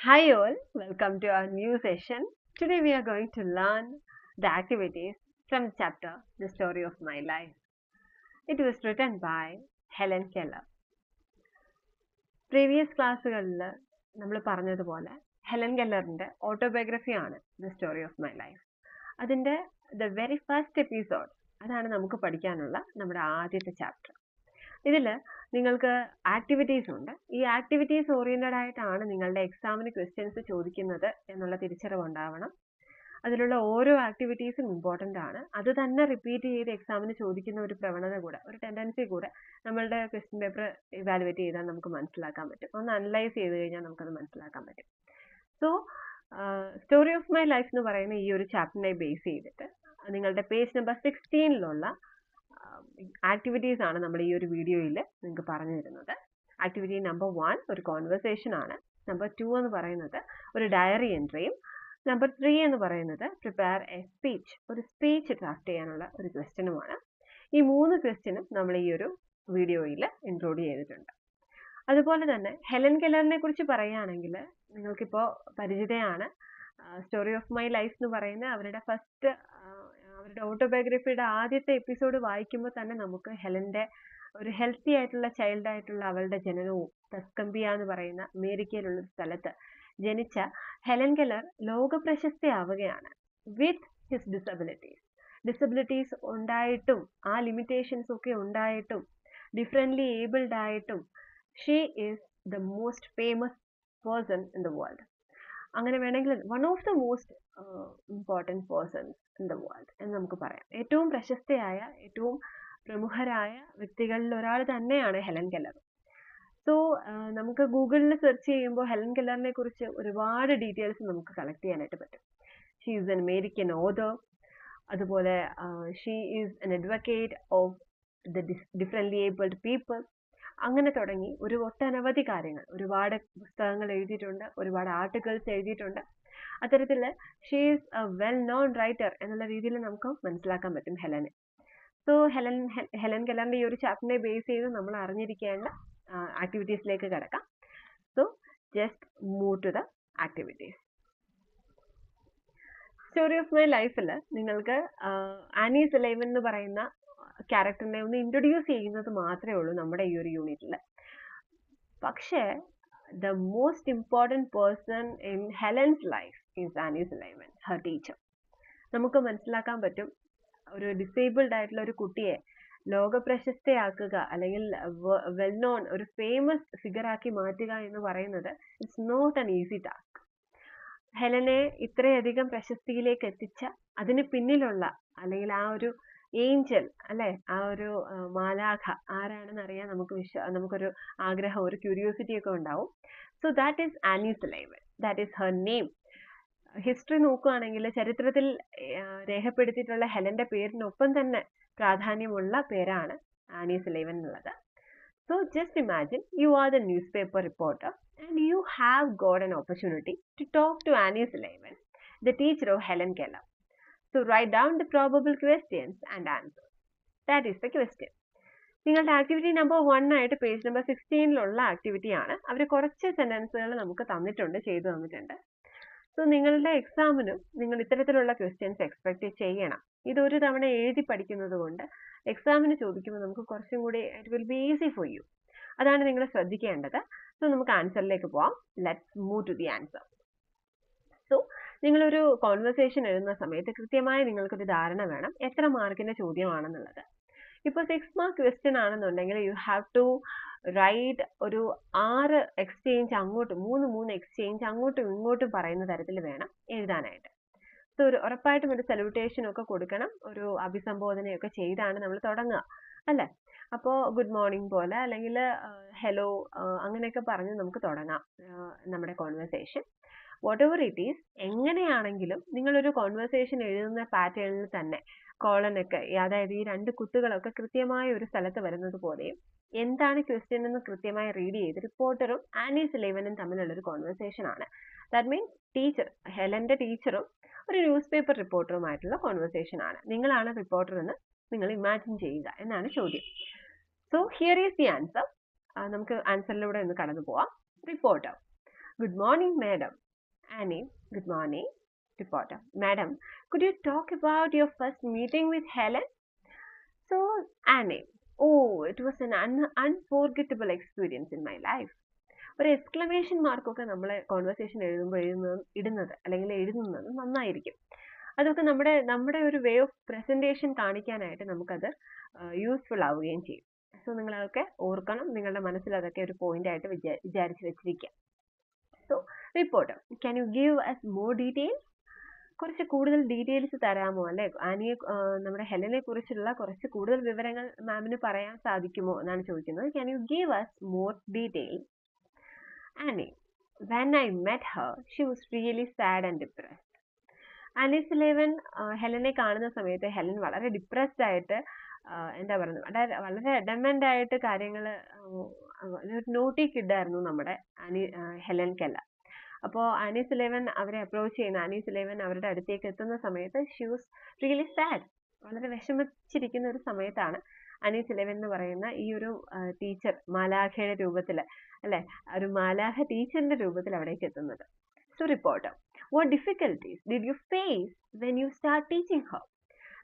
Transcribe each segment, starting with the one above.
Hi all, welcome to our new session. Today we are going to learn the activities from chapter The Story of My Life. It was written by Helen Keller. Previous ക്ലാസ്സുകളിൽ നമ്മൾ പറഞ്ഞതുപോലെ Helen കെല്ലറിൻ്റെ ഓട്ടോബയോഗ്രഫിയാണ് the story of my life. അതിൻ്റെ the very first episode അതാണ് നമുക്ക് പഠിക്കാനുള്ള നമ്മുടെ ആദ്യത്തെ ചാപ്റ്റർ. ഇതിൽ നിങ്ങൾക്ക് ആക്ടിവിറ്റീസ് ഉണ്ട്. ഈ ആക്ടിവിറ്റീസ് ഓറിയൻറ്റഡ് ആയിട്ടാണ് നിങ്ങളുടെ എക്സാമിന് ക്വസ്റ്റ്യൻസ് ചോദിക്കുന്നത് എന്നുള്ള തിരിച്ചറിവ് ഉണ്ടാവണം. അതിലുള്ള ഓരോ ആക്ടിവിറ്റീസും ഇമ്പോർട്ടൻ്റ് ആണ്. അത് തന്നെ റിപ്പീറ്റ് ചെയ്ത് എക്സാമിന് ചോദിക്കുന്ന ഒരു പ്രവണത കൂടെ, ഒരു ടെൻഡൻസി കൂടെ നമ്മളുടെ ക്വസ്റ്റ്യൻ പേപ്പർ ഇവാലുവേറ്റ് ചെയ്താൽ നമുക്ക് മനസ്സിലാക്കാൻ പറ്റും. ഒന്ന് അനലൈസ് ചെയ്ത് കഴിഞ്ഞാൽ നമുക്കത് മനസ്സിലാക്കാൻ പറ്റും. So story of my life എന്ന് പറയുന്ന ഈ ഒരു ചാപ്റ്ററിനെ ബേസ് ചെയ്തിട്ട് നിങ്ങളുടെ പേജ് നമ്പർ 16 ആക്ടിവിറ്റീസ് ആണ് നമ്മൾ ഈ ഒരു വീഡിയോയിൽ നിങ്ങൾക്ക് പറഞ്ഞു തരുന്നത്. ആക്ടിവിറ്റി നമ്പർ 1 ഒരു കോൺവെർസേഷൻ ആണ്. നമ്പർ 2 എന്ന് പറയുന്നത് ഒരു ഡയറി എൻട്രിയും. നമ്പർ 3 എന്ന് പറയുന്നത് പ്രിപ്പയർ എ സ്പീച്ച്, ഒരു സ്പീച്ച് ഡ്രാഫ്റ്റ് ചെയ്യാനുള്ള ഒരു ക്വസ്റ്റ്യനുമാണ്. ഈ 3 ക്വസ്റ്റ്യനും നമ്മൾ ഈ ഒരു വീഡിയോയിൽ ഇൻക്ലൂഡ് ചെയ്തിട്ടുണ്ട്. അതുപോലെ തന്നെ ഹെലൻ കെല്ലറിനെ കുറിച്ച് പറയുകയാണെങ്കിൽ നിങ്ങൾക്കിപ്പോൾ പരിചിതയാണ്. സ്റ്റോറി ഓഫ് മൈ ലൈഫ് എന്ന് പറയുന്ന അവരുടെ ഓട്ടോബയോഗ്രഫിയുടെ ആദ്യത്തെ എപ്പിസോഡ് വായിക്കുമ്പോൾ തന്നെ നമുക്ക് ഹെലൻ്റെ ഒരു ഹെൽത്തി ആയിട്ടുള്ള ചൈൽഡ് ആയിട്ടുള്ള അവളുടെ ജനനവും, ടസ്കംബിയ എന്ന് പറയുന്ന അമേരിക്കയിലുള്ള ഒരു സ്ഥലത്ത് ജനിച്ച ഹെലൻ കെല്ലർ ലോക പ്രശസ്തയാവുകയാണ് വിത്ത് ഹിസ് ഡിസബിലിറ്റീസ് ഉണ്ടായിട്ടും, ആ ലിമിറ്റേഷൻസ് ഒക്കെ ഉണ്ടായിട്ടും, ഡിഫറെൻ്റ്ലി ഏബിൾഡ് ആയിട്ടും she is the most famous person in the world. അങ്ങനെ വേണമെങ്കിൽ one of the most important persons in the world എന്ന് നമുക്ക് പറയാം. ഏറ്റവും പ്രശസ്തയായ, ഏറ്റവും പ്രമുഖരായ വ്യക്തികളിൽ ഒരാൾ തന്നെയാണ് ഹെലൻ കെല്ലർ. സോ നമുക്ക് ഗൂഗിളിൽ സെർച്ച് ചെയ്യുമ്പോൾ ഹെലൻ കെല്ലറിനെ കുറിച്ച് ഒരുപാട് ഡീറ്റെയിൽസ് നമുക്ക് കളക്ട് ചെയ്യാനായിട്ട് പറ്റും. She is an American author. അതുപോലെ she is an advocate of the differently abled people. അങ്ങനെ തുടങ്ങി ഒരു ഒട്ടനവധി കാര്യങ്ങൾ, ഒരുപാട് പുസ്തകങ്ങൾ എഴുതിയിട്ടുണ്ട്, ഒരുപാട് ആർട്ടിക്കിൾസ് എഴുതിയിട്ടുണ്ട്. അത്തരത്തിൽ she is A well known writer എന്നുള്ള രീതിയിൽ നമുക്ക് മനസ്സിലാക്കാൻ പറ്റും ഹെലനെ. സോ ഹെലൻ കെല്ലറിൻ്റെ ഈ ഒരു ചാപ്റ്ററിനെ ബേസ് ചെയ്ത് നമ്മൾ അറിഞ്ഞിരിക്കേണ്ട ആക്ടിവിറ്റീസിലേക്ക് കിടക്കാം. So just move to the activities. Story of my ലൈഫിൽ നിങ്ങൾക്ക് ആനി സലൈവൻ എന്ന് പറയുന്ന ക്യാരക്ടറിനെ ഒന്ന് ഇൻട്രൊഡ്യൂസ് ചെയ്യുന്നത് മാത്രമേ ഉള്ളൂ നമ്മുടെ ഈ ഒരു യൂണിറ്റിൽ. പക്ഷേ the most important person in Helen's life is Annie Sullivan, her teacher. നമുക്ക് മനസ്സിലാക്കാൻ പറ്റും ഒരു ഡിസേബിൾഡ് ആയിട്ടുള്ള ഒരു കുട്ടിയെ ലോകപ്രശസ്തയാക്കുക അല്ലെങ്കിൽ വെൽ നോൺ ഒരു ഫേമസ് ഫിഗറാക്കി മാറ്റുക എന്ന് പറയുന്നത് it's not an easy task. ഹെലനെ ഇത്രയധികം പ്രശസ്തിയിലേക്ക് എത്തിച്ച അതിന് പിന്നിലുള്ള, അല്ലെങ്കിൽ ആ ഒരു ഏഞ്ചൽ അല്ലെ, ആ ഒരു മാലാഖ ആരാണെന്ന് അറിയാൻ നമുക്കൊരു ആഗ്രഹം, ഒരു ക്യൂരിയോസിറ്റി ഒക്കെ ഉണ്ടാവും. So that is Annie Sullivan, that is her name. History നോക്കുകയാണെങ്കിൽ ചരിത്രത്തിൽ രേഖപ്പെടുത്തിയിട്ടുള്ള ഹെലന്റെ പേരിനൊപ്പം തന്നെ പ്രാധാന്യമുള്ള പേരാണ് ആനി സലൈവൻ എന്നുള്ളത്. So just imagine you are the news paper reporter and you have got an opportunity to talk to Annie Sullivan, the teacher of Helen Keller. So write down the probable questions and answers. That is the question. നിങ്ങളുടെ activity number 1 ആയിട്ട് page number 16 ആക്ടിവിറ്റിയാണ്. അവർ കുറച്ച് സെൻറ്റൻസുകൾ നമുക്ക് ചെയ്തു തന്നിട്ടുണ്ട്. So നിങ്ങളുടെ എക്സാമിനും നിങ്ങൾ ഇത്തരത്തിലുള്ള questions expect ചെയ്യണം. ഇതൊരു തവണ എഴുതി പഠിക്കുന്നത് കൊണ്ട് എക്സാമിന് ചോദിക്കുമ്പോൾ നമുക്ക് കുറച്ചും കൂടി it will be easy for you. അതാണ് നിങ്ങൾ ശ്രദ്ധിക്കേണ്ടത്. സോ നമുക്ക് ആൻസറിലേക്ക് പോവാം. Let's move to the answer. So നിങ്ങളൊരു കോൺവെർസേഷൻ എഴുതുന്ന സമയത്ത് കൃത്യമായി നിങ്ങൾക്കൊരു ധാരണ വേണം എത്ര മാർക്കിൻ്റെ ചോദ്യമാണെന്നുള്ളത്. ഇപ്പോൾ 6 മാർക്ക് ക്വസ്റ്റ്യൻ ആണെന്നുണ്ടെങ്കിൽ യു ഹാവ് ടു റൈറ്റ് ഒരു 6 എക്സ്ചേഞ്ച് അങ്ങോട്ടും 3 എക്സ്ചേഞ്ച് അങ്ങോട്ടും ഇങ്ങോട്ടും പറയുന്ന തരത്തിൽ വേണം എഴുതാനായിട്ട്. സോ ഉറപ്പായിട്ടും ഒരു സല്യൂട്ടേഷൻ ഒക്കെ കൊടുക്കണം, ഒരു അഭിസംബോധനയൊക്കെ ചെയ്താണ് നമ്മൾ തുടങ്ങുക അല്ലേ. അപ്പോൾ ഗുഡ് മോർണിംഗ് പോലെ അല്ലെങ്കിൽ ഹലോ അങ്ങനെയൊക്കെ പറഞ്ഞ് നമുക്ക് തുടങ്ങാം നമ്മുടെ conversation. What ever it is, എങ്ങനെയാണെങ്കിലും നിങ്ങളൊരു കോൺവെർസേഷൻ എഴുതുന്ന പാറ്റേണിൽ തന്നെ കോളനൊക്കെ, അതായത് ഈ 2 കുത്തുകളൊക്കെ കൃത്യമായ ഒരു സ്ഥലത്ത് വരുന്നത് പോലെയും എന്താണ് ക്വസ്റ്റ്യൻ എന്ന് കൃത്യമായി റീഡ് ചെയ്ത് റിപ്പോർട്ടറും ആനി സലൈവനും തമ്മിലുള്ളൊരു കോൺവെർസേഷൻ ആണ്. ദാറ്റ് മീൻസ് ടീച്ചർ, ഹെലൻ്റെ ടീച്ചറും ഒരു ന്യൂസ് പേപ്പർ റിപ്പോർട്ടറുമായിട്ടുള്ള കോൺവെർസേഷൻ ആണ്. നിങ്ങളാണ് റിപ്പോർട്ടർ എന്ന് നിങ്ങൾ ഇമാജിൻ ചെയ്യുക എന്നാണ് ചോദ്യം. So here is the answer. നമുക്ക് ആൻസറിലൂടെ ഒന്ന് കടന്നു പോവാം. Reporter: Good morning, madam. Annie, good morning. Reporter, madam, could you talk about your first meeting with Helen? So, Annie, oh, it was an unforgettable experience in my life. ഒരു exclamation മാർക്കൊക്കെ നമ്മൾ conversation എഴുതുമ്പോൾ ഇടുന്നത് അല്ലെങ്കിൽ എഴുതുന്നത് നന്നായിരിക്കും. അതൊക്കെ നമ്മുടെ ഒരു വേ ഓഫ് പ്രസന്റേഷൻ കാണിക്കാനായിട്ട് നമുക്കത് യൂസ്ഫുൾ ആവുകയും ചെയ്യും. സോ നിങ്ങളതൊക്കെ ഓർക്കണം, നിങ്ങളുടെ മനസ്സിൽ അതൊക്കെ ഒരു പോയിന്റ് ആയിട്ട് വിചാരിച്ച് വെച്ചിരിക്കുക. So reporter, can you give us more details? കുറച്ച് കൂടുതൽ ഡീറ്റെയിൽസ് തരാമോ, അല്ലെ? ആനിയെ, നമ്മുടെ ഹെലനെ കുറിച്ചുള്ള കുറച്ച് കൂടുതൽ വിവരങ്ങൾ മാമിന് പറയാൻ സാധിക്കുമോ എന്നാണ് ചോദിക്കുന്നത്. Can you give us more details? Annie, when I met her, she was really sad and depressed. Annie Sullivan ഹെലനെ കാണുന്ന സമയത്ത് ഹെലൻ വളരെ ഡിപ്രസ്ഡ് ആയിട്ട്, എന്താ പറയുന്നത്, വളരെ അഡമന്റ് ആയിട്ട് കാര്യങ്ങൾ, ഒരു നോട്ടി കിഡായിരുന്നു നമ്മുടെ ഹെലൻ കെല്ലർ. അപ്പോൾ ആനി സുലൈവൻ അവരെ അപ്രോച്ച് ചെയ്യുന്ന, ആനി സുലൈവൻ അവരുടെ അടുത്തേക്ക് എത്തുന്ന സമയത്ത് ഷി വാസ് റിയലി സാഡ്, വളരെ വിഷമിച്ചിരിക്കുന്ന ഒരു സമയത്താണ് ആനി സുലൈവൻ എന്ന് പറയുന്ന ഈ ഒരു ടീച്ചർ മാലാഖയുടെ രൂപത്തിൽ, അല്ലെ, ഒരു മാലാഖ ടീച്ചറിന്റെ രൂപത്തിൽ അവിടേക്ക് എത്തുന്നത്. So reporter, what difficulties did you face when you start teaching her?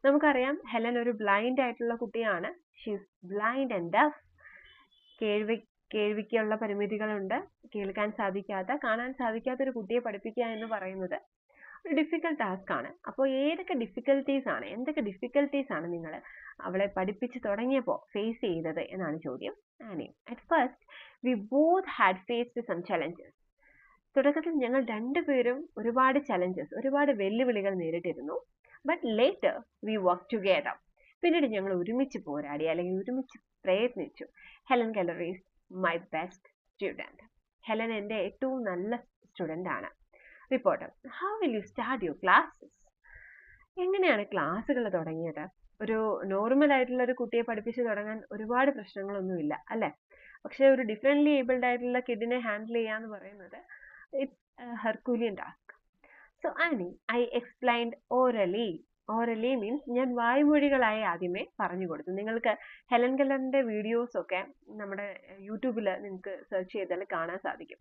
നമുക്കറിയാം ഹെലൻ ഒരു ബ്ലൈൻഡ് ആയിട്ടുള്ള കുട്ടിയാണ്. She is blind and deaf. കേൾവിക്കുള്ള പരിമിതികളുണ്ട്. കേൾക്കാൻ സാധിക്കാത്ത, കാണാൻ സാധിക്കാത്ത ഒരു കുട്ടിയെ പഠിപ്പിക്കുക എന്ന് പറയുന്നത് ഒരു ഡിഫിക്കൽട്ട് ടാസ്ക് ആണ്. അപ്പോൾ എന്തൊക്കെ ഡിഫിക്കൽട്ടീസ് ആണ് നിങ്ങൾ അവളെ പഠിപ്പിച്ച് തുടങ്ങിയപ്പോൾ ഫേസ് ചെയ്തത് എന്നാണ് ചോദ്യം. Annie, at first we both had faced some challenges. തുടക്കത്തിൽ ഞങ്ങൾ രണ്ടുപേരും ഒരുപാട് വെല്ലുവിളികൾ നേരിട്ടിരുന്നു. But later we work together. പിന്നീട് ഞങ്ങൾ ഒരുമിച്ച് പോരാടി, അല്ലെങ്കിൽ ഒരുമിച്ച് പ്രയത്നിച്ചു. Helen Keller is my best student. Helen എൻ്റെ ഏറ്റവും നല്ല സ്റ്റുഡൻ്റ് ആണ്. Reporter, how will you start your classes? എങ്ങനെയാണ് ക്ലാസ്സുകൾ തുടങ്ങിയത്? ഒരു നോർമൽ ആയിട്ടുള്ള ഒരു കുട്ടിയെ പഠിപ്പിച്ച് തുടങ്ങാൻ ഒരുപാട് പ്രശ്നങ്ങളൊന്നുമില്ല, അല്ലേ? പക്ഷെ ഒരു ഡിഫറെൻ്റ്ലി ഏബിൾഡ് ആയിട്ടുള്ള കിഡിനെ ഹാൻഡിൽ ചെയ്യാന്ന് പറയുന്നത് it's Herculean task. So Annie, I explained orally means ഞാൻ വായ്മൊഴികളായി ആദ്യമേ പറഞ്ഞു കൊടുത്തു. നിങ്ങൾക്ക് ഹെലൻ കെല്ലറിന്റെ വീഡിയോസ് ഒക്കെ നമ്മുടെ യൂട്യൂബിൽ നിങ്ങൾക്ക് സെർച്ച് ചെയ്താൽ കാണാൻ സാധിക്കും.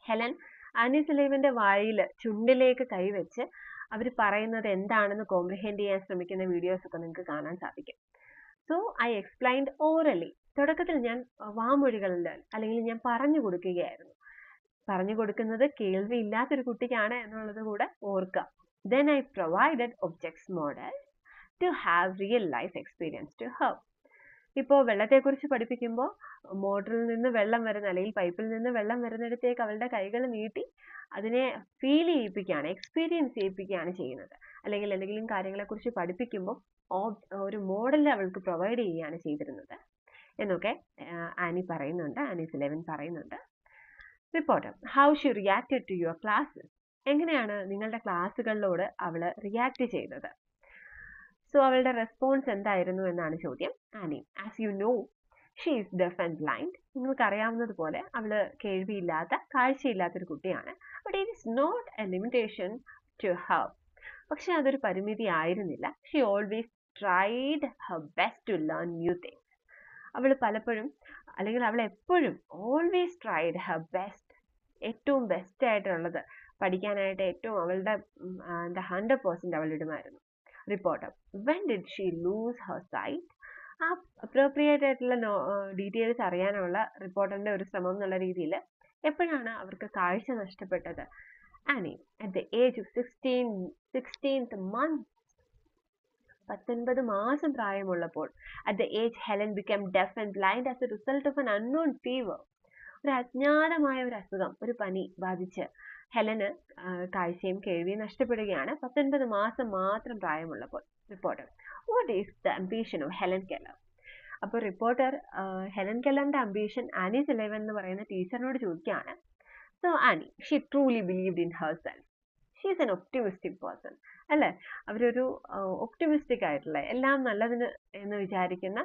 ഹെലൻ ആനി സുലൈവന്റെ വായിൽ ചുണ്ടിലേക്ക് കൈവച്ച് അവർ പറയുന്നത് എന്താണെന്ന് കോംപ്രിഹെൻഡ് ചെയ്യാൻ ശ്രമിക്കുന്ന വീഡിയോസ് ഒക്കെ നിങ്ങൾക്ക് കാണാൻ സാധിക്കും. So I explained orally. തുടക്കത്തിൽ ഞാൻ വാമൊഴികളിൽ, അല്ലെങ്കിൽ ഞാൻ പറഞ്ഞു കൊടുക്കുകയായിരുന്നു. പറഞ്ഞു കൊടുക്കുന്നത് കേൾവി ഇല്ലാത്തൊരു കുട്ടിക്കാണ് എന്നുള്ളത് കൂടെ ഓർക്കുക. Then I provided objects models to have real life experience to her. ഇപ്പോൾ വെള്ളത്തെക്കുറിച്ച് പഠിപ്പിക്കുമ്പോൾ മോട്ടറിൽ നിന്ന് വെള്ളം വരുന്ന, അല്ലെങ്കിൽ പൈപ്പിൽ നിന്ന് വെള്ളം വരുന്നിടത്തേക്ക് അവളുടെ കൈകൾ നീട്ടി അതിനെ ഫീൽ ചെയ്യിപ്പിക്കുകയാണ്, എക്സ്പീരിയൻസ് ചെയ്യിപ്പിക്കുകയാണ് ചെയ്യുന്നത്. അല്ലെങ്കിൽ എന്തെങ്കിലും കാര്യങ്ങളെക്കുറിച്ച് പഠിപ്പിക്കുമ്പോൾ ഒരു മോഡൽ അവൾക്ക് പ്രൊവൈഡ് ചെയ്യുകയാണ് ചെയ്തിരുന്നത് എന്നൊക്കെ ആനി സുലൈവൻ പറയുന്നുണ്ട്. Reporter, how she reacted to your classes? എങ്ങനെയാണ് നിങ്ങളുടെ ക്ലാസ്സുകളിലോട് അവൾ റിയാക്ട് ചെയ്തത്? സോ അവളുടെ റെസ്പോൺസ് എന്തായിരുന്നു എന്നാണ് ചോദ്യം. Annie, as you know she is deaf and blind. നിങ്ങൾക്ക് അറിയാവുന്നതുപോലെ അവൾ കാഴ്ചയില്ലാത്തൊരു കുട്ടിയാണ്. But it is not a limitation to her. പക്ഷെ അതൊരു പരിമിതി ആയിരുന്നില്ല. She always tried her best to learn new things. അവൾ എപ്പോഴും ഓൾവേസ് ട്രൈഡ് ഹർ ബെസ്റ്റ്, ഏറ്റവും ബെസ്റ്റ് ആയിട്ടുള്ളത് പഠിക്കാനായിട്ട് ഏറ്റവും അവളുടെ 100% അവൾ ഇടുമായിരുന്നു. Reporter, when did she lose her sight? ആ അപ്രോപ്രിയേറ്റ് ആയിട്ടുള്ള ഡീറ്റെയിൽസ് അറിയാനുള്ള റിപ്പോർട്ടറിന്റെ ഒരു ശ്രമം എന്നുള്ള രീതിയിൽ എപ്പോഴാണ് അവർക്ക് കാഴ്ച നഷ്ടപ്പെട്ടത്? Annie, at the age of 16th month, 19 മാസം പ്രായമുള്ളപ്പോൾ. At the age Helen become deaf and blind as a result of an unknown fever. ഒരു അജ്ഞാതമായ ഒരു അസുഖം, ഒരു പനി ബാധിച്ച് ഹെലന് കാഴ്ചയും കേൾവിയും നഷ്ടപ്പെടുകയാണ് 19 മാസം മാത്രം പ്രായമുള്ളപ്പോൾ. Reporter, what is the ambition of Helen Keller? അപ്പോൾ റിപ്പോർട്ടർ ഹെലൻ കെല്ലറിന്റെ അംബിഷൻ ആനി സുലൈവൻ എന്ന് പറയുന്ന ടീച്ചറിനോട് ചോദിക്കുകയാണ്. So Annie, she truly believed in herself. She is an optimistic person, അല്ലേ? അവരൊരു ഒപ്റ്റിമിസ്റ്റിക് ആയിട്ടുള്ള, എല്ലാം നല്ലതിന് എന്ന് വിചാരിക്കുന്ന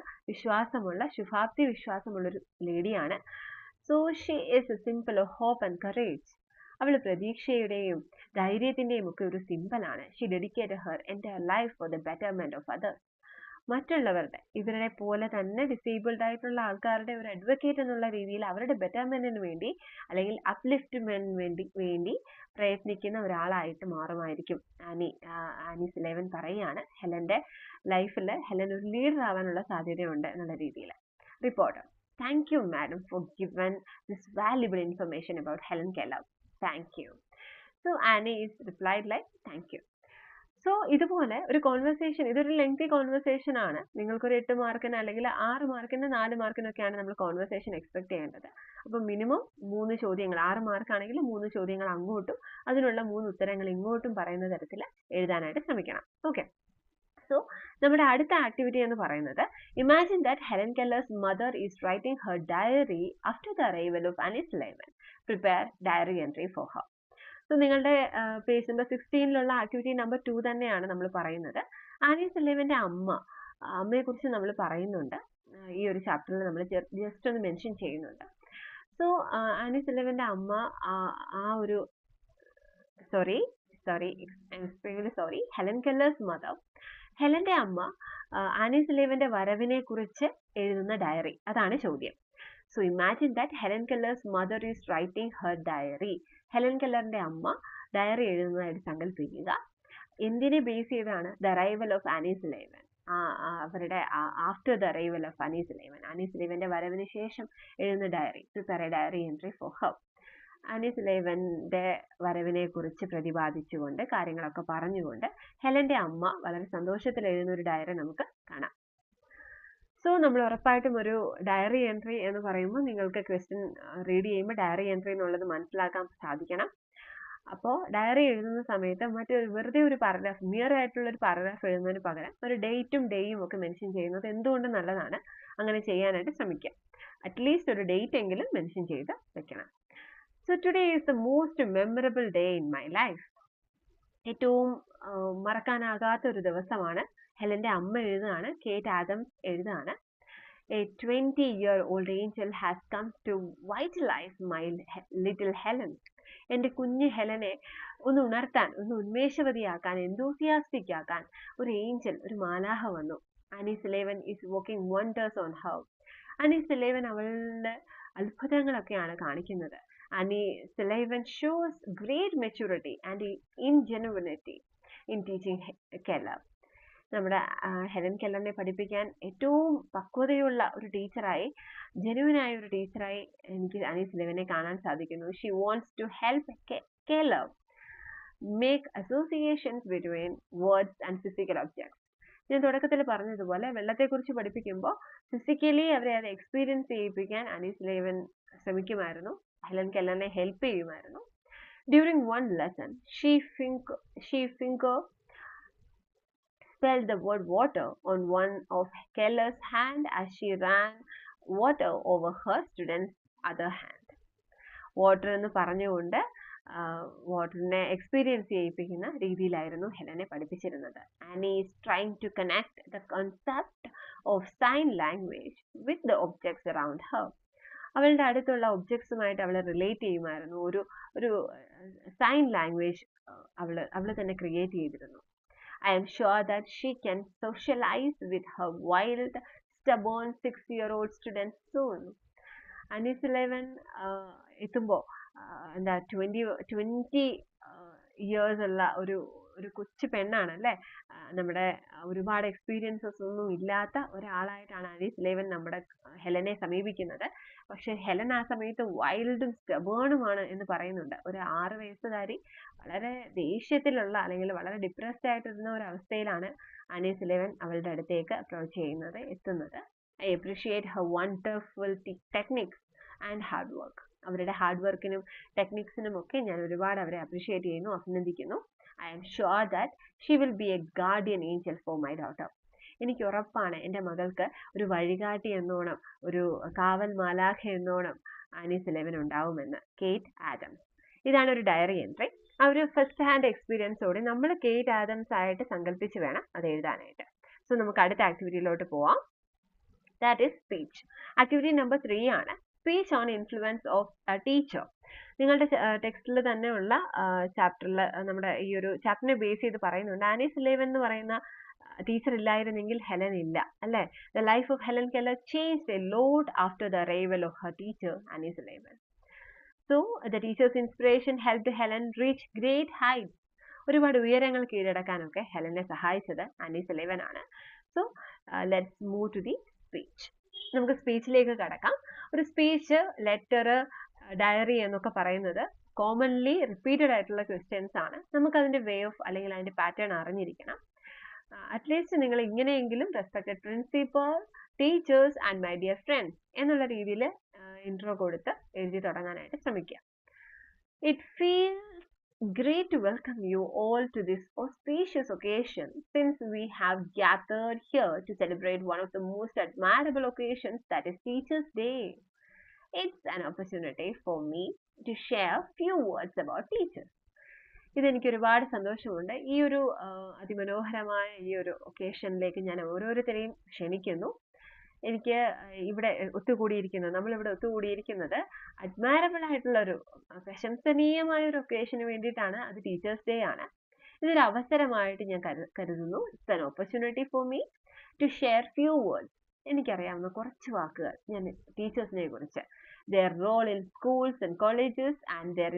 ശുഭാപ്തി വിശ്വാസമുള്ള ഒരു ലേഡിയാണ്. So she is a symbol of hope and courage. അവൾ പ്രതീക്ഷയുടെയും ധൈര്യത്തിന്റെയും ഒക്കെ ഒരു സിംബലാണ്. She dedicated her entire life for the betterment of others. മറ്റുള്ളവരുടെ ഇവരുടെ പോലെ തന്നെ ഡിസേബിൾഡ് ആയിട്ടുള്ള ആൾക്കാരുടെ ഒരു അഡ്വക്കേറ്റ് എന്നുള്ള രീതിയിൽ അവരുടെ ബെറ്റർമെന്റിന് വേണ്ടി അല്ലെങ്കിൽ അപ്ലിഫ്റ്റ്മെന്റിന് വേണ്ടി പ്രയത്നിക്കുന്ന ഒരാളായിട്ട് മാറുമായിരിക്കും ആനീസ് ലെവൻ പറയാണ് ഹെലന്റെ ലൈഫിൽ ഹെലൻ ഒരു ലീഡർ ആവാനുള്ള സാധ്യതയുണ്ട് എന്നുള്ള രീതിയിൽ. Reporter: Thank you, madam, for giving this valuable information about Helen Keller. Thank you. So Annie is replied like, thank you. So ഇതുപോലെ ഒരു കോൺവെർസേഷൻ, ഇതൊരു ലെങ്തി കോൺവെർസേഷൻ ആണ്. നിങ്ങൾക്കൊരു 8 മാർക്കിന് അല്ലെങ്കിൽ 6 മാർക്കിന് 4 മാർക്കിനൊക്കെയാണ് നമ്മൾ കോൺവെർസേഷൻ എക്സ്പെക്ട് ചെയ്യേണ്ടത്. അപ്പോൾ മിനിമം 3 ചോദ്യങ്ങൾ, 6 മാർക്കാണെങ്കിൽ 3 ചോദ്യങ്ങൾ അങ്ങോട്ടും അതിനുള്ള 3 ഉത്തരങ്ങൾ ഇങ്ങോട്ടും പറയുന്ന തരത്തിൽ എഴുതാനായിട്ട് ശ്രമിക്കണം. ഓക്കെ. സോ നമ്മുടെ അടുത്ത ആക്ടിവിറ്റി എന്ന് പറയുന്നത്, imagine that Helen Keller's mother is writing her diary after the arrival of Annie's Sullivan. Prepare diary entry for her. So നിങ്ങളുടെ പേജ് നമ്പർ 16 ആക്ടിവിറ്റി നമ്പർ 2 തന്നെയാണ് നമ്മൾ പറയുന്നത്. ആനീസ് ലെവന്റെ അമ്മയെക്കുറിച്ച് നമ്മൾ പറയുന്നുണ്ട്. ഈ ഒരു ചാപ്റ്ററിൽ നമ്മൾ ജസ്റ്റ് ഒന്ന് മെൻഷൻ ചെയ്യുന്നുണ്ട്. സോ ആനീസ് ലെവന്റെ അമ്മ ഹെലൻ കെല്ലേഴ്സ് മദർ, ഹെലന്റെ അമ്മ ആനീസ് ലെവന്റെ വരവിനെ കുറിച്ച് എഴുതുന്ന ഡയറി, അതാണ് ചോദ്യം. So imagine that Helen Keller's mother is writing her diary. Helen കെല്ലറിന്റെ അമ്മ ഡയറി എഴുതുന്നതായിട്ട് സങ്കല്പിക്കുക. എന്തിനെ ബേസ് ചെയ്താണ്? The arrival of Annie's Sullivan. അവരുടെ after the arrival of Annie's Sullivan, Annie ലെവന്റെ വരവിന് ശേഷം എഴുതുന്ന diary. Prepare a diary entry for her. Annie ലെവന്റെ വരവിനെ കുറിച്ച് പ്രതിപാദിച്ചുകൊണ്ട് കാര്യങ്ങളൊക്കെ പറഞ്ഞുകൊണ്ട് ഹെലന്റെ അമ്മ വളരെ സന്തോഷത്തിൽ എഴുതുന്ന ഒരു ഡയറി നമുക്ക് കാണാം. സോ നമ്മൾ ഉറപ്പായിട്ടും ഒരു ഡയറി എൻട്രി എന്ന് പറയുമ്പോൾ നിങ്ങൾക്ക് ക്വസ്റ്റ്യൻ റീഡ് ചെയ്യുമ്പോൾ ഡയറി എൻട്രി എന്നുള്ളത് മനസ്സിലാക്കാൻ സാധിക്കണം. അപ്പോൾ ഡയറി എഴുതുന്ന സമയത്ത് വെറുതെ ഒരു പാരഗ്രാഫ്, നിയർ ആയിട്ടുള്ള ഒരു പാരഗ്രാഫ് എഴുതുന്നതിന് പകരം ഒരു ഡേറ്റും ഡേയും ഒക്കെ മെൻഷൻ ചെയ്യുന്നത് എന്തുകൊണ്ട് നല്ലതാണ്. അങ്ങനെ ചെയ്യാനായിട്ട് ശ്രമിക്കുക. അറ്റ്ലീസ്റ്റ് ഒരു ഡേറ്റ് എങ്കിലും മെൻഷൻ ചെയ്ത് വെക്കണം. So today is the most memorable day in my life. ഏറ്റവും മറക്കാനാകാത്ത ഒരു ദിവസമാണ്. ഹെലന്റെ അമ്മ എഴുതുകയാണ്, കേറ്റ് ആദംസ് എഴുതുകയാണ്. A 20-year-old angel has come to vitalize my little Helen. എൻ്റെ കുഞ്ഞു ഹെലനെ ഒന്ന് ഉണർത്താൻ, ഒന്ന് ഉന്മേഷവതിയാക്കാൻ, enthusiastic ആക്കാൻ ഒരു ഏഞ്ചൽ, ഒരു മാലാഹ വന്നു. Annie Sullivan is working wonders on her. Annie Sullivan അവളുടെ അത്ഭുതങ്ങളൊക്കെയാണ് കാണിക്കുന്നത്. Annie Sullivan shows great maturity and ingenuity in teaching Keller. നമ്മുടെ ഹെലൻ കെല്ലറിനെ പഠിപ്പിക്കാൻ ഏറ്റവും പക്വതയുള്ള ഒരു ടീച്ചറായി, ജെനുവിനായ ഒരു ടീച്ചറായി എനിക്ക് ആനീസ് ലെവനെ കാണാൻ സാധിക്കുന്നു. She wants to help Keller make associations between words and physical objects. ഞാൻ തുടക്കത്തിൽ പറഞ്ഞതുപോലെ വെള്ളത്തെക്കുറിച്ച് പഠിപ്പിക്കുമ്പോൾ ഫിസിക്കലി അവരെ അത് എക്സ്പീരിയൻസ് ചെയ്യിപ്പിക്കാൻ ആനീസ് ലെവൻ ശ്രമിക്കുമായിരുന്നു, ഹെലൻ കെല്ലറിനെ ഹെൽപ്പ് ചെയ്യുമായിരുന്നു. During one lesson she finger spelled the word water on one of Keller's hand as she ran water over her student's other hand. Water എന്ന് പറഞ്ഞുകൊണ്ട് വാട്ടറിനെ എക്സ്പീരിയൻസ് ചെയ്യിപ്പിക്കുന്ന രീതിയിലായിരുന്നു ഹെലനെ പഠിപ്പിച്ചിരുന്നത്. Annie is trying to connect the concept of sign language with the objects around her. അവളുടെ അടുത്തുള്ള ഒബ്ജക്ട്സുമായിട്ട് അവളെ റിലേറ്റ് ചെയ്യുമായിരുന്നു. ഒരു സൈൻ ലാംഗ്വേജ് അവൾ തന്നെ ക്രിയേറ്റ് ചെയ്തിരുന്നു. I am sure that she can socialize with her wild, stubborn 6-year-old student soon. Annie Sullivan എത്തുമ്പോൾ 20 years ഉള്ള ഒരു കൊച്ചു പെണ്ണാണ് അല്ലേ. നമ്മുടെ ഒരുപാട് എക്സ്പീരിയൻസസ് ഒന്നും ഇല്ലാത്ത ഒരാളായിട്ടാണ് ആനീസ് ലെവൻ നമ്മുടെ ഹെലനെ സമീപിക്കുന്നത്. പക്ഷെ ഹെലൻ ആ സമയത്ത് വൈൽഡും സ്റ്റബേണുമാണ് എന്ന് പറയുന്നുണ്ട്. ഒരു 6 വയസ്സുകാരി വളരെ ദേഷ്യത്തിലുള്ള അല്ലെങ്കിൽ വളരെ ഡിപ്രസ്ഡ് ആയിട്ടിരുന്ന ഒരു അവസ്ഥയിലാണ് ആനീസ് ലെവൻ അവളുടെ അടുത്തേക്ക് അപ്രോച്ച് ചെയ്യുന്നത്, എത്തുന്നത്. I appreciate Har wonderful techniques and hard work. അവരുടെ ഹാർഡ് വർക്കിനും ടെക്നിക്സിനും ഒക്കെ ഞാൻ ഒരുപാട് അവരെ അപ്രീഷിയേറ്റ് ചെയ്യുന്നു, അഭിനന്ദിക്കുന്നു. I am sure that she will be a guardian angel for my daughter. എനിക്ക് ഉറപ്പാണ് എൻ്റെ മകൾക്ക് ഒരു വഴികാട്ടി എന്നോണം, ഒരു കാവൽ മാലാഖ എന്നോണം ആനീസ് ലെവൻ ഉണ്ടാവുമെന്ന്. കേറ്റ് ആദംസ്. ഇതാണ് ഒരു ഡയറി എൻട്രി. ആ ഒരു ഫസ്റ്റ് ഹാൻഡ് എക്സ്പീരിയൻസോടെ നമ്മൾ കേറ്റ് ആദംസ് ആയിട്ട് സങ്കല്പിച്ച് വേണം അത് എഴുതാനായിട്ട്. സോ നമുക്ക് അടുത്ത ആക്ടിവിറ്റിയിലോട്ട് പോവാം. That is speech. Activity number 3 ആണ്. Speech on influence of A teacher. നിങ്ങളുടെ ടെക്സ്റ്റിൽ തന്നെയുള്ള ചാപ്റ്ററിൽ നമ്മുടെ ഈ ഒരു ചാപ്റ്ററിനെ ബേസ് ചെയ്ത് പറയുന്നുണ്ട്. ആനീസ് ലെവൻ എന്ന് പറയുന്ന ടീച്ചർ ഇല്ലായിരുന്നെങ്കിൽ ഹെലൻ ഇല്ല അല്ലേ? The life of Helen Keller changed a lot after the arrival of her teacher Annie Sullivan. So the teacher's inspiration helped Helen reach great heights. ഒരുപാട് ഉയരങ്ങൾ കീഴടക്കാനൊക്കെ ഹെലനെ സഹായിച്ചത് ആനി സലൈവൻ ആണ്. So let's move to the speech. നമുക്ക് സ്പീച്ചിലേക്ക് കടക്കാം. ഒരു speech, letter, diary എന്നൊക്കെ പറയുന്നത് കോമൺലി റിപ്പീറ്റഡ് ആയിട്ടുള്ള ക്വസ്റ്റ്യൻസ് ആണ്. നമുക്ക് അതിന്റെ വേ ഓഫ് അല്ലെങ്കിൽ അതിന്റെ പാറ്റേൺ അറിഞ്ഞിരിക്കണം. അറ്റ്ലീസ്റ്റ് നിങ്ങൾ ഇങ്ങനെയെങ്കിലും respected principal, teachers and my dear friends എന്നുള്ള രീതിയിൽ ഇൻട്രോ കൊടുത്ത് എഴുതി തുടങ്ങാനായിട്ട് ശ്രമിക്കുക. It feels great to welcome you all to this auspicious occasion, since we have gathered here to celebrate one of the most admirable occasions, that is Teachers' Day. It's an opportunity for me to share few words about teachers. ഇതെനിക്ക് ഒരുപാട് സന്തോഷമുണ്ട്. ഈ ഒരു അതിമനോഹരമായ ഈ ഒരു ഒക്കേഷനിലേക്ക് ഞാൻ ഓരോരുത്തരെയും ക്ഷണിക്കുന്നു. എനിക്ക് ഇവിടെ നമ്മളിവിടെ ഒത്തുകൂടിയിരിക്കുന്നത് അഡ്മയറബിൾ ആയിട്ടുള്ള ഒരു പ്രശംസനീയമായ ഒരു ഒക്കേഷന് വേണ്ടിയിട്ടാണ്. അത് ടീച്ചേഴ്സ് ഡേ ആണ്. ഇതൊരു അവസരമായിട്ട് ഞാൻ കരുതുന്നു. It's an opportunity for me to share few words. എനിക്കറിയാവുന്ന കുറച്ച് വാക്കുകൾ ഞാൻ ടീച്ചേഴ്സിനെ കുറിച്ച്, their role in schools and colleges and their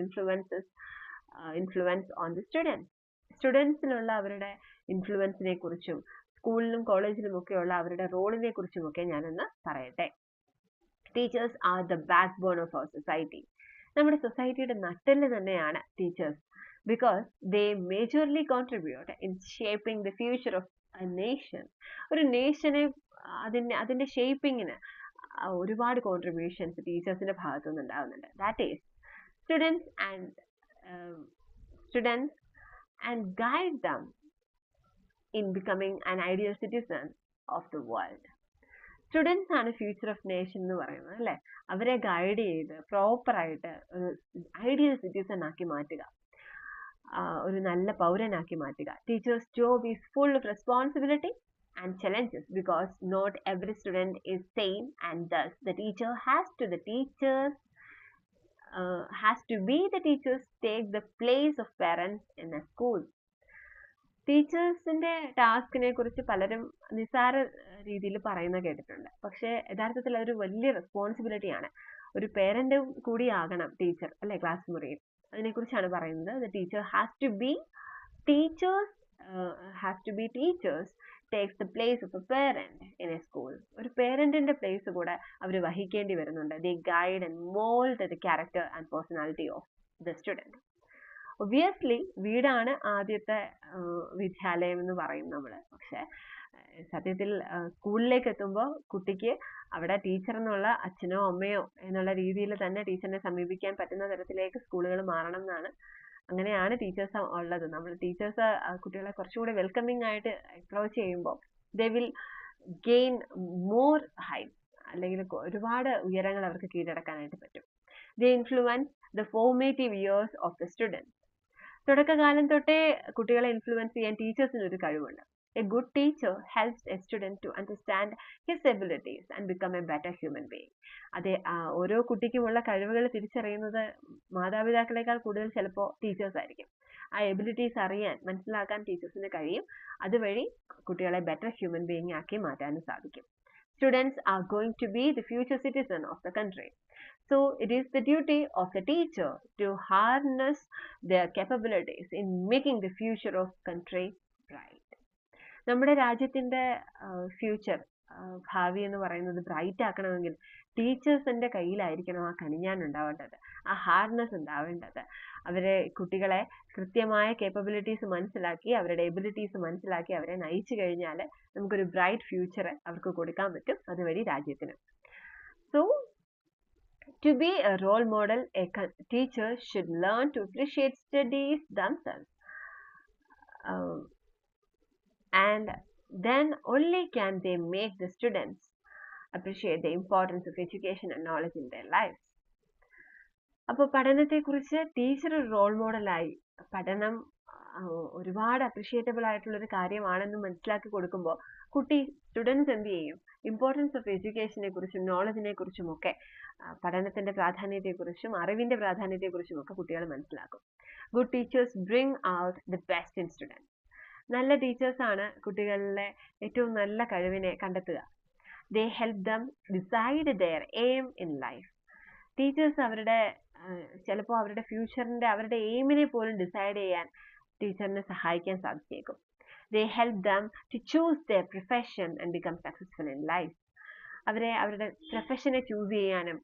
influence on the students. സ്റ്റുഡൻസിലുള്ള അവരുടെ ഇൻഫ്ലുവൻസിനെ കുറിച്ചും സ്കൂളിലും കോളേജിലും ഒക്കെയുള്ള അവരുടെ റോളിനെ കുറിച്ചുമൊക്കെ ഞാനൊന്ന് പറയട്ടെ. Teachers are the backbone of our society. നമ്മുടെ സൊസൈറ്റിയുടെ നട്ടെല്ല് തന്നെയാണ് teachers. Because they majorly contribute in shaping the future of a nation. ഒരു നേഷനെ അതിന്റെ ഷേപ്പിങ്ങിന് ഒരുപാട് കോൺട്രിബ്യൂഷൻസ് ടീച്ചേഴ്സിന്റെ ഭാഗത്തുനിന്ന് ഉണ്ടാകുന്നുണ്ട്. That is students and guide them in becoming an ideal citizen of the world. Students ആണ് ഫ്യൂച്ചർ ഓഫ് നേഷൻ എന്ന് പറയുന്നത് അല്ലേ? അവരെ ഗൈഡ് ചെയ്ത് പ്രോപ്പറായിട്ട് ഒരു ഐഡിയൽ സിറ്റിസൺ ആക്കി മാറ്റുക, ഒരു നല്ല പൗരനാക്കി മാറ്റുക. Teachers job is full of responsibility and challenges, because not every student is same, and thus the teacher has to be the teachers take the place of parents in a school. ടീച്ചേഴ്സിന്റെ ടാസ്കിനെ കുറിച്ച് പലരും നിസ്സാര രീതിയിൽ പറയുന്ന കേട്ടിട്ടുണ്ട്. പക്ഷെ യഥാർത്ഥത്തിൽ അതൊരു വലിയ റെസ്പോൺസിബിലിറ്റി ആണ്. ഒരു പേരന്റ് കൂടിയാകണം ടീച്ചർ അല്ലെ ക്ലാസ് മുറിയിൽ. അതിനെക്കുറിച്ചാണ് പറയുന്നത്. The teacher has to be teachers takes the place of a parent in a school. ഒരു പേരന്റിന്റെ പ്ലേസ് കൂടെ അവർ വഹിക്കേണ്ടി വരുന്നുണ്ട്. They guide and mold the character and personality of the student. Obviously വീടാണ് ആദ്യത്തെ വിദ്യാലയം എന്ന് പറയും നമ്മള്. പക്ഷെ സത്യത്തിൽ സ്കൂളിലേക്ക് എത്തുമ്പോൾ കുട്ടിക്ക് അവിടെ ടീച്ചർ എന്നുള്ള അച്ഛനോ അമ്മയോ എന്നുള്ള രീതിയിൽ തന്നെ ടീച്ചറിനെ സമീപിക്കാൻ പറ്റുന്ന തരത്തിലേക്ക് സ്കൂളുകൾ മാറണം എന്നാണ്. അങ്ങനെയാണ് ടീച്ചേഴ്സ് ഉള്ളത്. നമ്മൾ ടീച്ചേഴ്സ് കുട്ടികളെ കുറച്ചുകൂടി വെൽക്കമിങ് ആയിട്ട് അപ്രോച്ച് ചെയ്യുമ്പോൾ they will gain more heights, അല്ലെങ്കിൽ ഒരുപാട് ഉയരങ്ങൾ അവർക്ക് കീഴടക്കാനായിട്ട് പറ്റും. They influence the formative years of the student. തുടക്കകാലം തൊട്ടേ കുട്ടികളെ ഇൻഫ്ലുവൻസ് ചെയ്യാൻ ടീച്ചേഴ്സിന് ഒരു കഴിവുണ്ട്. A good teacher helps a student to understand his abilities and become a better human being. അതെ, ഓരോ കുട്ടിക്കുമുള്ള കഴിവുകൾ തിരിച്ചറിയുന്നത് മാതാപിതാക്കളെക്കാൾ കൂടുതൽ ചിലപ്പോൾ ടീച്ചേഴ്സ് ആയിരിക്കും. ആ എബിലിറ്റീസ് അറിയാൻ മനസ്സിലാക്കാൻ ടീച്ചേഴ്സിന് കഴിയും. അതുവഴി കുട്ടികളെ ബെറ്റർ ഹ്യൂമൻ ബീയിങ് ആക്കി മാറ്റാനും സാധിക്കും. Students are going to be the future citizen of the country. So it is the duty of the teacher to harness their capabilities in making the future of country bright. നമ്മുടെ രാജ്യത്തിന്റെ future, ഭാവി എന്ന് പറയുന്നത് bright ആക്കണമെങ്കിൽ ടീച്ചേഴ്സിന്റെ കയ്യിലായിരിക്കണം ആ കണിഞ്ഞാൻ ഉണ്ടാവേണ്ടത്, ആ hardness ഉണ്ടാവേണ്ടത്. കുട്ടികളെ കൃത്യമായ കേപ്പബിലിറ്റീസ് മനസ്സിലാക്കി, അവരുടെ എബിലിറ്റീസ് മനസ്സിലാക്കി അവരെ നയിച്ചു കഴിഞ്ഞാൽ നമുക്കൊരു ബ്രൈറ്റ് ഫ്യൂച്ചർ അവർക്ക് കൊടുക്കാൻ പറ്റും, അതുവഴി രാജ്യത്തിന്. So to be a role model, a teacher should learn to appreciate studies themselves. And then only can they make the students appreciate the importance of education and knowledge in their lives. അപ്പോൾ പഠനത്തെക്കുറിച്ച് teacher ഒരു role മോഡലായി, പഠനം ഒരുപാട് അപ്രിഷിയേറ്റബിൾ ആയിട്ടുള്ള ഒരു കാര്യമാണെന്ന് മനസ്സിലാക്കി കൊടുക്കുമ്പോൾ students എന്ത് ചെയ്യും? ഇമ്പോർട്ടൻസ് ഓഫ് എഡ്യൂക്കേഷനെ കുറിച്ചും നോളജിനെ കുറിച്ചും ഒക്കെ, പഠനത്തിന്റെ പ്രാധാന്യത്തെക്കുറിച്ചും അറിവിന്റെ പ്രാധാന്യത്തെക്കുറിച്ചും ഒക്കെ കുട്ടികൾ മനസ്സിലാക്കും. Good teachers bring out the best in students. നല്ല ടീച്ചേഴ്സാണ് കുട്ടികളിലെ ഏറ്റവും നല്ല കഴിവിനെ കണ്ടെത്തുക. They help them decide their aim in life. Teachers അവരുടെ ചിലപ്പോൾ അവരുടെ ഫ്യൂച്ചറിന്റെ അവരുടെ എയിമിനെ പോലും ഡിസൈഡ് ചെയ്യാൻ ടീച്ചറിനെ സഹായിക്കാൻ സാധിച്ചേക്കും. They help them to choose their profession and become successful in life. അവരെ അവരുടെ പ്രൊഫഷനെ ചൂസ് ചെയ്യാനും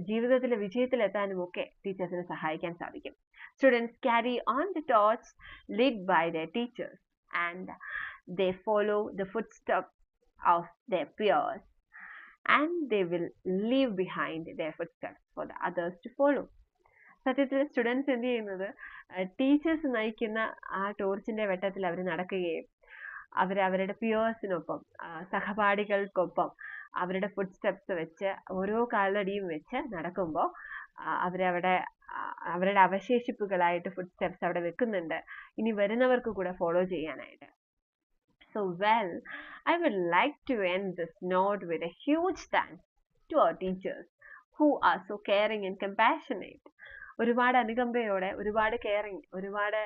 ജീവിതത്തിലെ വിജയത്തിലെത്താനും ഒക്കെ ടീച്ചേഴ്സിനെ സഹായിക്കാൻ സാധിക്കും. Students carry on the torch led by their teachers and they follow the footsteps of their peers and they will leave behind their footsteps for the others to follow. സത്യത്തിൽ students എന്ത് ചെയ്യുന്നത് teachers നയിക്കുന്ന ആ ടോർച്ചിന്റെ വെട്ടത്തിൽ അവർ നടക്കുകയും അവരുടെ പിയേഴ്സിനൊപ്പം സഹപാഠികൾക്കൊപ്പം അവരുടെ food steps വെച്ച് ഓരോ കാലടിയും വെച്ച് നടക്കുമ്പോൾ അവരുടെ അവശേഷിപ്പുകളായിട്ട് ഫുഡ് സ്റ്റെപ്സ് അവിടെ വെക്കുന്നുണ്ട്, ഇനി വരുന്നവർക്ക് കൂടെ ഫോളോ ചെയ്യാനായിട്ട്. So well, I would like to end this note with a huge thanks to our teachers who are so caring and compassionate. ഒരുപാട് അനുകമ്പയോടെ, ഒരുപാട് കെയറിങ്, ഒരുപാട്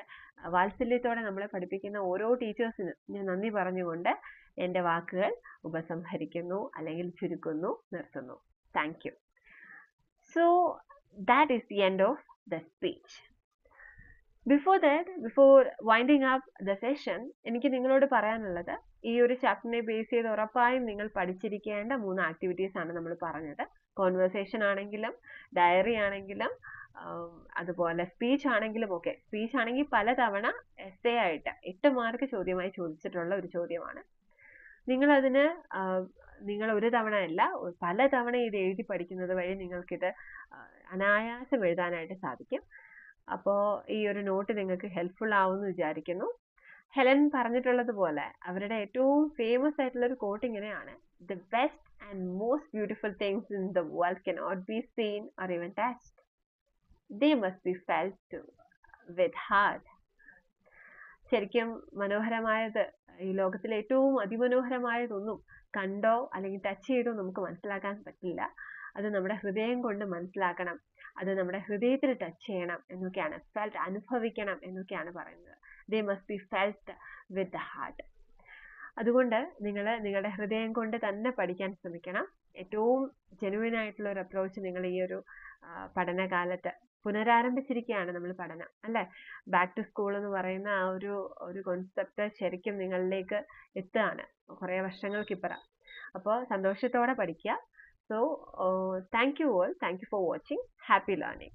വാത്സല്യത്തോടെ നമ്മളെ പഠിപ്പിക്കുന്ന ഓരോ ടീച്ചേഴ്സിനും ഞാൻ നന്ദി പറഞ്ഞുകൊണ്ട് എൻ്റെ വാക്കുകൾ ഉപസംഹരിക്കുന്നു, അല്ലെങ്കിൽ ചുരുക്കുന്നു, നിർത്തുന്നു. Thank you. So that is the end of the speech. Before winding up the session, എനിക്ക് നിങ്ങളോട് പറയാനുള്ളത്, ഈ ഒരു ചാപ്റ്ററിനെ ബേസ് ചെയ്ത് ഉറപ്പായും നിങ്ങൾ പഠിച്ചിരിക്കേണ്ട 3 ആക്ടിവിറ്റീസ് ആണ് നമ്മൾ പറഞ്ഞത്. കോൺവെർസേഷൻ ആണെങ്കിലും ഡയറി ആണെങ്കിലും അതുപോലെ സ്പീച്ച് ആണെങ്കിലും ഒക്കെ. സ്പീച്ച് ആണെങ്കിൽ പലതവണ എസ്സേ ആയിട്ട് 8 മാർക്ക് ചോദ്യമായി ചോദിച്ചിട്ടുള്ള ഒരു ചോദ്യമാണ്. നിങ്ങൾ ഒരു തവണ അല്ല പല തവണ ഇത് എഴുതി പഠിക്കുന്നത് വഴി നിങ്ങൾക്കിത് അനായാസം എഴുതാനായിട്ട് സാധിക്കും. അപ്പോൾ ഈ ഒരു നോട്ട് നിങ്ങൾക്ക് ഹെൽപ്ഫുൾ ആവുമെന്ന് വിചാരിക്കുന്നു. ഹെലൻ പറഞ്ഞിട്ടുള്ളത് പോലെ അവരുടെ ഏറ്റവും ഫേമസ് ആയിട്ടുള്ള ഒരു കോട്ട് ഇങ്ങനെയാണ്: The best and most beautiful things in the world cannot be seen or even touched. They must be felt with heart. ശരിക്കും മനോഹരമായത്, ഈ ലോകത്തിലെ ഏറ്റവും അതിമനോഹരമായതൊന്നും കണ്ടോ അല്ലെങ്കിൽ ടച്ച് ചെയ്തോ നമുക്ക് മനസ്സിലാക്കാൻ പറ്റില്ല. അത് നമ്മുടെ ഹൃദയം കൊണ്ട് മനസ്സിലാക്കണം, അത് നമ്മുടെ ഹൃദയത്തിൽ ടച്ച് ചെയ്യണം എന്നൊക്കെയാണ്, ഫെൽറ്റ് അനുഭവിക്കണം എന്നൊക്കെയാണ് പറയുന്നത്. They must be felt with the heart. അതുകൊണ്ട് നിങ്ങൾ നിങ്ങളുടെ ഹൃദയം കൊണ്ട് തന്നെ പഠിക്കാൻ ശ്രമിക്കണം. ഏറ്റവും ജെനുവിൻ ആയിട്ടുള്ള ഒരു അപ്രോച്ച് നിങ്ങൾ ഈ ഒരു പഠനകാലത്ത് പുനരാരംഭിച്ചിരിക്കുകയാണ് നമ്മൾ പഠനം, അല്ലേ? ബാക്ക് ടു സ്കൂൾ എന്ന് പറയുന്ന ആ ഒരു കോൺസെപ്റ്റ് ശരിക്കും നിങ്ങളിലേക്ക് എത്തുകയാണ് കുറേ വർഷങ്ങൾക്കിപ്പുറം. അപ്പോൾ സന്തോഷത്തോടെ പഠിക്കുക. So thank you all. Thank you for watching. Happy learning.